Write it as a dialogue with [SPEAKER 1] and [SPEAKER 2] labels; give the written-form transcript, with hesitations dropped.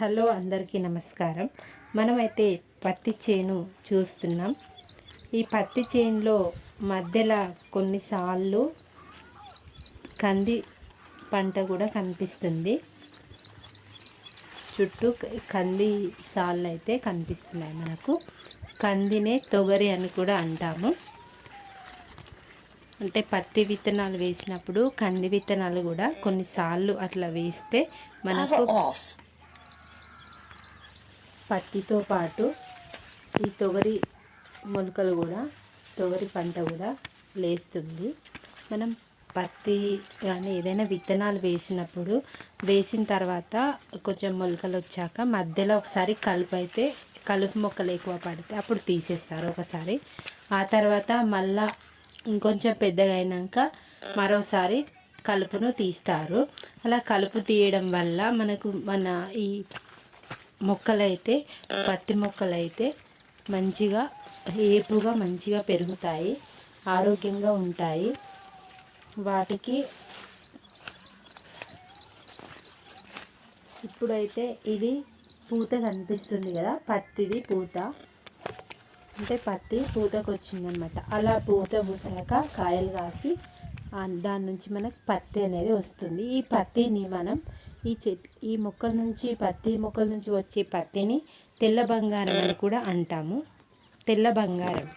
[SPEAKER 1] Hello అందరికీ నమస్కారం. మనమైతే పత్తి చేను చూస్తున్నాం. ఈ పత్తి చేనులో మధ్యలో కొన్నిసార్లు కంది పంట కూడా కనిపిస్తుంది. చుట్టూ కంది సాళ్ళు అయితే కనిపిస్తున్నాయి. మనకు కందినే తొగరి అని కూడా అంటాము. అంటే పత్తి విత్తనాలు వేసినప్పుడు కంది విత్తనాలు కూడా కొన్నిసార్లు అట్లా వేస్తే మనకు పత్తితో పాటు ఈ తొగరి మొలకలు కూడా తొగరి పంట కూడా లేస్తుంది. మనం పత్తి కానీ ఏదైనా విత్తనాలు వేసిన తర్వాత కొంచెం మొలకలు వచ్చాక మధ్యలో ఒకసారి కలుపు మొక్కలు ఎక్కువ పడితే అప్పుడు తీసేస్తారు ఒకసారి. ఆ తర్వాత మళ్ళా ఇంకొంచెం పెద్దగా అయినాక మరోసారి కలుపును తీస్తారు. అలా కలుపు తీయడం వల్ల మనకు ఈ పత్తి మొక్కలైతే మంచిగా ఏపుగా మంచిగా పెరుగుతాయి, ఆరోగ్యంగా ఉంటాయి. వాటికి ఇప్పుడైతే ఇది పూత కనిపిస్తుంది కదా, పత్తిది పూత అంటే పత్తి పూతకు వచ్చిందనమాట. అలా పూత పూసాక కాయలు కాసి దాని నుంచి మనకు పత్తి అనేది వస్తుంది. ఈ పత్తిని మనం ఈ పత్తి మొక్కల నుంచి వచ్చే పత్తిని తెల్ల బంగారం అని కూడా అంటాము. తెల్ల బంగారం